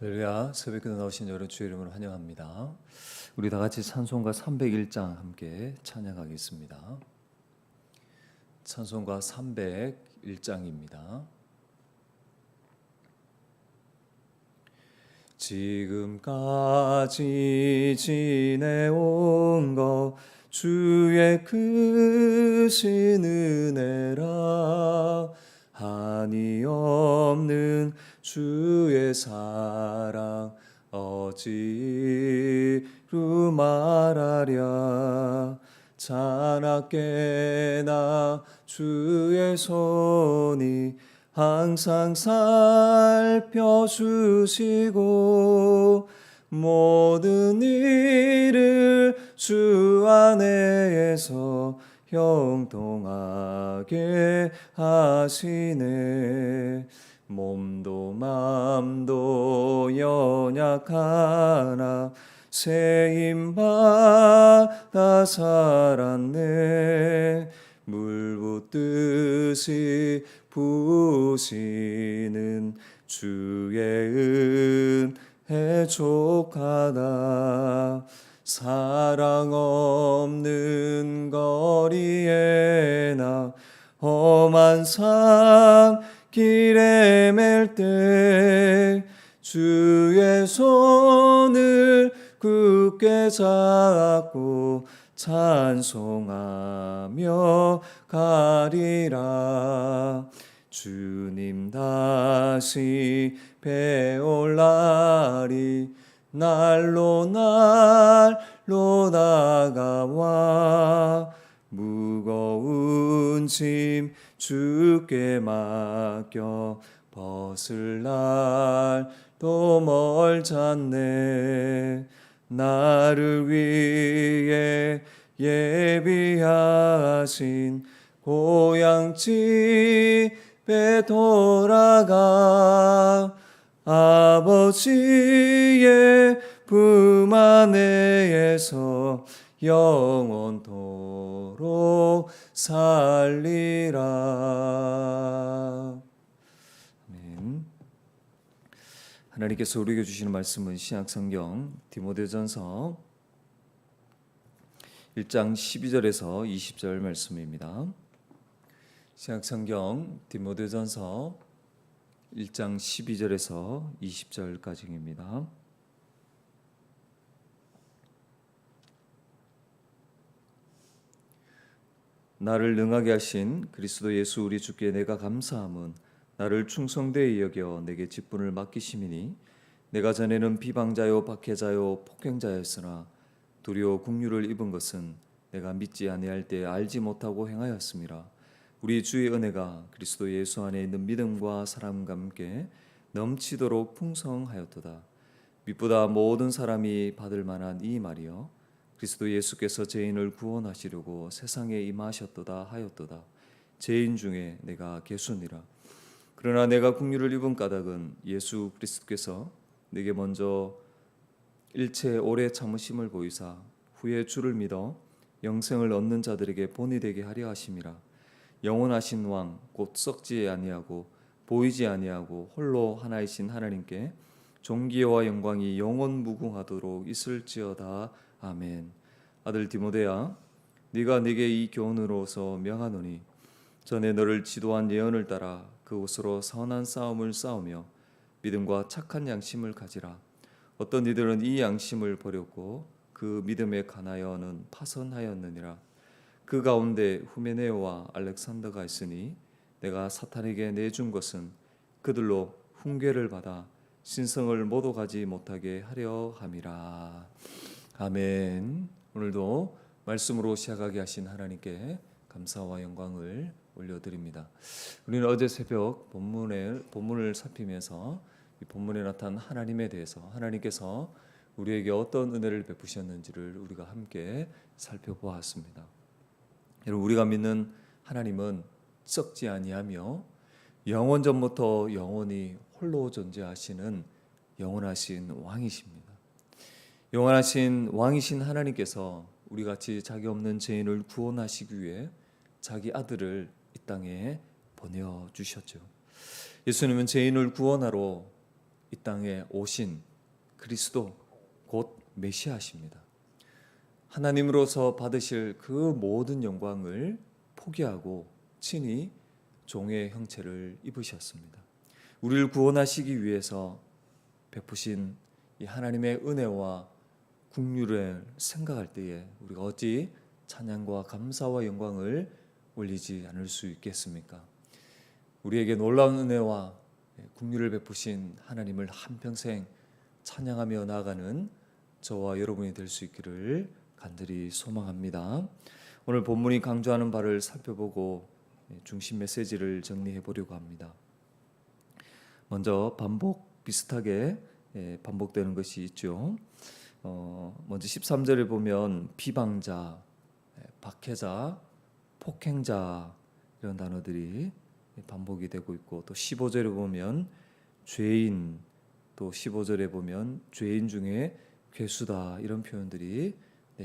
할렐루야, 새벽기도 나오신 여러분 주의 이름으로 환영합니다. 우리 다 같이 찬송가 301장 함께 찬양하겠습니다. 찬송가 301장입니다. 지금까지 지내온 것 주의 크신 은혜라, 한이 없는 주의 사랑 어찌로 말하랴. 자나깨나 주의 손이 항상 살펴주시고, 모든 일을 주 안에서 형통하게 하시네. 몸도 맘도 연약하나 새 힘받아 살았네. 물 붓듯이 부으시는 주의 은혜 족하다. 사랑 없는 거리에 나 험한 산 길에 맬 때 주의 손을 굳게 잡고 찬송하며 가리라. 주님 다시 배올 날이 날로 다가와, 무거운 짐 주께 맡겨 벗을 날도 멀잖네. 나를 위해 예비하신 고향 집에 돌아가 아버지의 품 안에서 영원토록 살리라. 아멘. 하나님께서 우리에게 주시는 말씀은 신약성경 디모데전서 1장 12절에서 20절 말씀입니다. 신약성경 디모데전서 1장 12절에서 20절까지입니다. 나를 능하게 하신 그리스도 예수 우리 주께 내가 감사함은 나를 충성되이 여겨 내게 직분을 맡기심이니, 내가 전에는 비방자요 박해자요 폭행자였으나 도리어 국류를 입은 것은 내가 믿지 아니할 때 알지 못하고 행하였음이라. 우리 주의 은혜가 그리스도 예수 안에 있는 믿음과 사랑과 함께 넘치도록 풍성하였도다. 믿보다 모든 사람이 받을 만한 이 말이여, 그리스도 예수께서 죄인을 구원하시려고 세상에 임하셨도다 하였도다. 죄인 중에 내가 개수니라. 그러나 내가 국류를 입은 까닭은 예수 그리스도께서 내게 먼저 일체 오래 참으심을 보이사 후에 주를 믿어 영생을 얻는 자들에게 본이 되게 하려 하심이라. 영원하신 왕 곧 썩지 아니하고 보이지 아니하고 홀로 하나이신 하나님께 존귀와 영광이 영원 무궁하도록 있을지어다. 아멘. 아들 디모데야, 네가 내게 이 교훈으로서 명하노니, 전에 너를 지도한 예언을 따라 그곳으로 선한 싸움을 싸우며 믿음과 착한 양심을 가지라. 어떤 이들은 이 양심을 버렸고 그 믿음에 관하여는 파선하였느니라. 그 가운데 후메네오와 알렉산더가 있으니, 내가 사탄에게 내준 것은 그들로 훈계를 받아 신성을 모독 하지 못하게 하려 함이라. 아멘. 오늘도 말씀으로 시작하게 하신 하나님께 감사와 영광을 올려드립니다. 우리는 어제 새벽 본문을 살피면서 이 본문에 나타난 하나님에 대해서, 하나님께서 우리에게 어떤 은혜를 베푸셨는지를 우리가 함께 살펴보았습니다. 여러분, 우리가 믿는 하나님은 썩지 아니하며 영원 전부터 영원히 홀로 존재하시는 영원하신 왕이십니다. 영원하신 왕이신 하나님께서 우리같이 자기 없는 죄인을 구원하시기 위해 자기 아들을 이 땅에 보내주셨죠. 예수님은 죄인을 구원하러 이 땅에 오신 그리스도 곧 메시아십니다. 하나님으로서 받으실 그 모든 영광을 포기하고 친히 종의 형체를 입으셨습니다. 우리를 구원하시기 위해서 베푸신 이 하나님의 은혜와 긍휼을 생각할 때에 우리가 어찌 찬양과 감사와 영광을 올리지 않을 수 있겠습니까? 우리에게 놀라운 은혜와 긍휼을 베푸신 하나님을 한평생 찬양하며 나아가는 저와 여러분이 될 수 있기를 간절히 소망합니다. 오늘 본문이 강조하는 바를 살펴보고 중심 메시지를 정리해 보려고 합니다. 먼저 반복 비슷하게 반복되는 것이 있죠. 먼저 13절에 보면 비방자, 박해자, 폭행자 이런 단어들이 반복이 되고 있고, 또 15절에 보면 죄인, 또 15절에 보면 죄인 중에 괴수다 이런 표현들이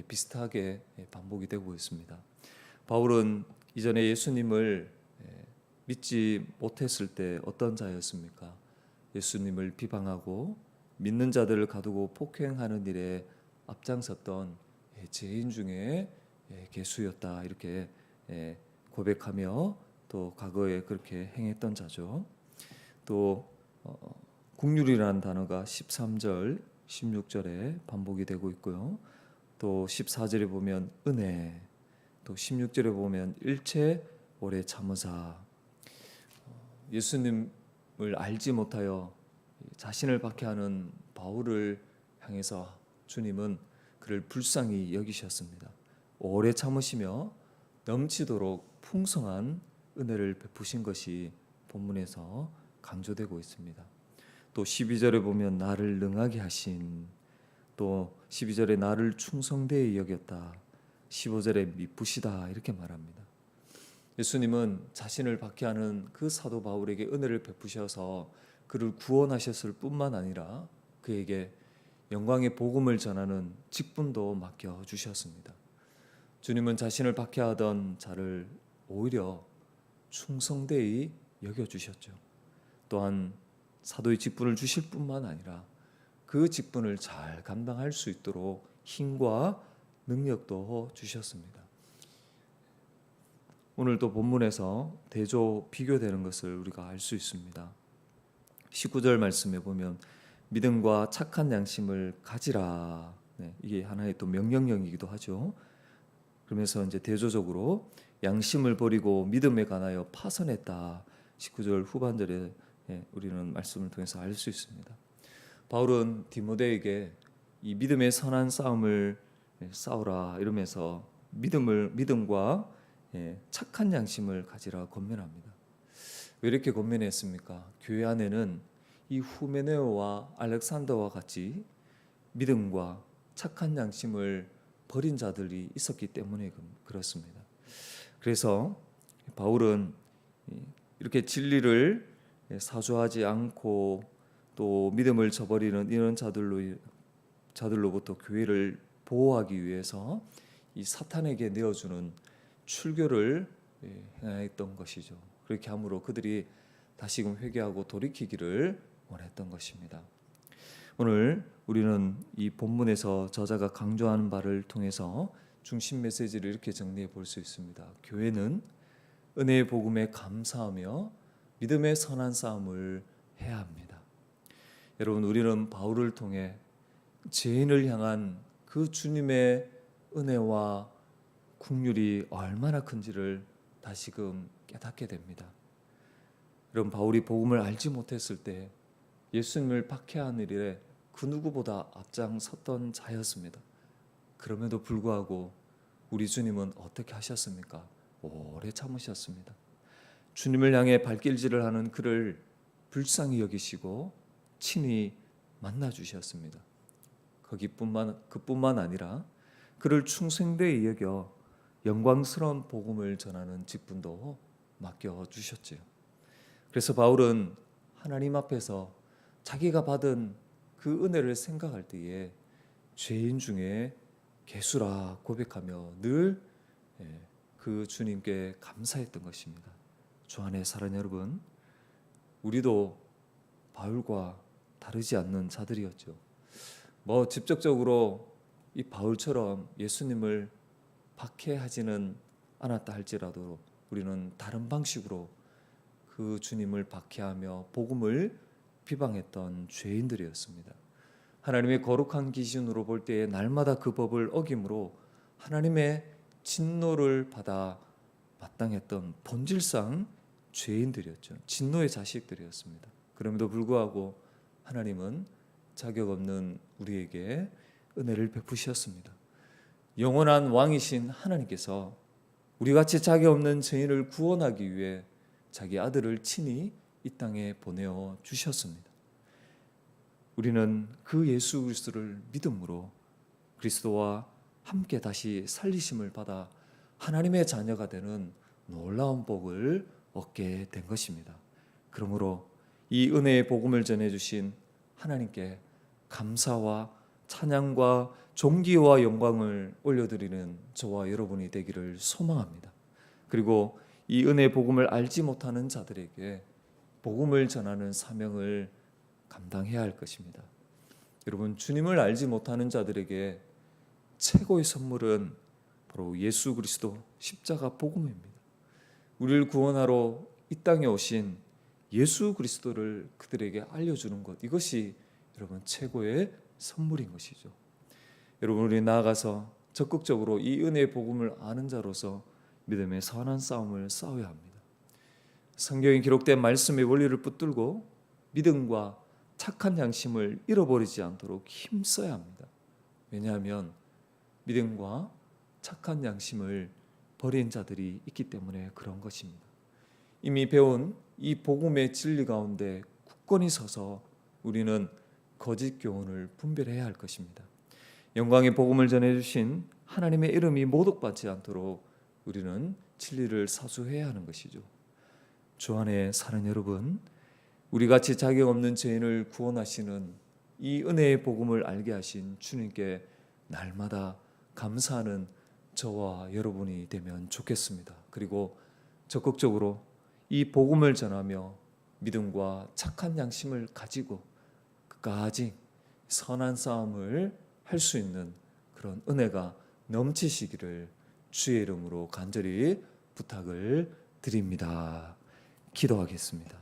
비슷하게 반복이 되고 있습니다. 바울은 이전에 예수님을 믿지 못했을 때 어떤 자였습니까? 예수님을 비방하고 믿는 자들을 가두고 폭행하는 일에 앞장섰던 죄인 중에 괴수였다 이렇게 고백하며 또 과거에 그렇게 행했던 자죠. 또 긍휼이라는 단어가 13절, 16절에 반복이 되고 있고요. 또 14절에 보면 은혜, 또 16절에 보면 일체 오래 참으사. 예수님을 알지 못하여 자신을 박해하는 바울을 향해서 주님은 그를 불쌍히 여기셨습니다. 오래 참으시며 넘치도록 풍성한 은혜를 베푸신 것이 본문에서 강조되고 있습니다. 또 12절에 보면 나를 능하게 하신, 또 12절에 나를 충성되이 여겼다, 15절에 미쁘시다 이렇게 말합니다. 예수님은 자신을 박해하는 그 사도 바울에게 은혜를 베푸셔서 그를 구원하셨을 뿐만 아니라 그에게 영광의 복음을 전하는 직분도 맡겨주셨습니다. 주님은 자신을 박해하던 자를 오히려 충성되이 여겨주셨죠. 또한 사도의 직분을 주실 뿐만 아니라 그 직분을 잘 감당할 수 있도록 힘과 능력도 주셨습니다. 오늘 또 본문에서 대조 비교되는 것을 우리가 알 수 있습니다. 19절 말씀에 보면 믿음과 착한 양심을 가지라. 이게 하나의 또 명령형이기도 하죠. 그러면서 이제 대조적으로 양심을 버리고 믿음에 관하여 파선했다. 19절 후반절에 우리는 말씀을 통해서 알 수 있습니다. 바울은 디모데에게 이 믿음의 선한 싸움을 싸우라 이러면서 믿음과 착한 양심을 가지라 권면합니다. 왜 이렇게 권면했습니까? 교회 안에는 이 후메네오와 알렉산더와 같이 믿음과 착한 양심을 버린 자들이 있었기 때문에 그렇습니다. 그래서 바울은 이렇게 진리를 사주하지 않고 또 믿음을 저버리는 이런 자들로부터 교회를 보호하기 위해서 이 사탄에게 내어주는 출교를 행했던 것이죠. 그렇게 함으로 그들이 다시금 회개하고 돌이키기를 원했던 것입니다. 오늘 우리는 이 본문에서 저자가 강조하는 바를 통해서 중심 메시지를 이렇게 정리해 볼 수 있습니다. 교회는 은혜의 복음에 감사하며 믿음의 선한 싸움을 해야 합니다. 여러분, 우리는 바울을 통해 죄인을 향한 그 주님의 은혜와 긍휼이 얼마나 큰지를 다시금 깨닫게 됩니다. 여러분, 바울이 복음을 알지 못했을 때 예수님을 박해하는 일에 그 누구보다 앞장섰던 자였습니다. 그럼에도 불구하고 우리 주님은 어떻게 하셨습니까? 오래 참으셨습니다. 주님을 향해 발길질을 하는 그를 불쌍히 여기시고 친히 만나 주셨습니다. 그뿐만 아니라 그를 충성되이 여겨 영광스러운 복음을 전하는 직분도 맡겨 주셨지요. 그래서 바울은 하나님 앞에서 자기가 받은 그 은혜를 생각할 때에 죄인 중에 괴수라 고백하며 늘 그 주님께 감사했던 것입니다. 주 안에 사랑하는 여러분, 우리도 바울과 다르지 않는 자들이었죠. 뭐 직접적으로 이 바울처럼 예수님을 박해하지는 않았다 할지라도 우리는 다른 방식으로 그 주님을 박해하며 복음을 비방했던 죄인들이었습니다. 하나님의 거룩한 기준으로 볼 때에 날마다 그 법을 어김으로 하나님의 진노를 받아 마땅했던 본질상 죄인들이었죠. 진노의 자식들이었습니다. 그럼에도 불구하고 하나님은 자격 없는 우리에게 은혜를 베푸셨습니다. 영원한 왕이신 하나님께서 우리같이 자격 없는 죄인을 구원하기 위해 자기 아들을 친히 이 땅에 보내어 주셨습니다. 우리는 그 예수 그리스도를 믿음으로 그리스도와 함께 다시 살리심을 받아 하나님의 자녀가 되는 놀라운 복을 얻게 된 것입니다. 그러므로 이 은혜의 복음을 전해주신 하나님께 감사와 찬양과 존귀와 영광을 올려드리는 저와 여러분이 되기를 소망합니다. 그리고 이 은혜의 복음을 알지 못하는 자들에게 복음을 전하는 사명을 감당해야 할 것입니다. 여러분, 주님을 알지 못하는 자들에게 최고의 선물은 바로 예수 그리스도 십자가 복음입니다. 우리를 구원하러 이 땅에 오신 예수 그리스도를 그들에게 알려주는 것, 이것이 여러분 최고의 선물인 것이죠. 여러분, 우리 나아가서 적극적으로 이 은혜의 복음을 아는 자로서 믿음의 선한 싸움을 싸워야 합니다. 성경에 기록된 말씀의 원리를 붙들고 믿음과 착한 양심을 잃어버리지 않도록 힘써야 합니다. 왜냐하면 믿음과 착한 양심을 버린 자들이 있기 때문에 그런 것입니다. 이미 배운 이 복음의 진리 가운데 굳건히 서서 우리는 거짓 교훈을 분별해야 할 것입니다. 영광의 복음을 전해주신 하나님의 이름이 모독받지 않도록 우리는 진리를 사수해야 하는 것이죠. 주 안에 사는 여러분, 우리같이 자격 없는 죄인을 구원하시는 이 은혜의 복음을 알게 하신 주님께 날마다 감사하는 저와 여러분이 되면 좋겠습니다. 그리고 적극적으로 이 복음을 전하며 믿음과 착한 양심을 가지고 끝까지 선한 싸움을 할 수 있는 그런 은혜가 넘치시기를 주의 이름으로 간절히 부탁을 드립니다. 기도하겠습니다.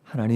하나님,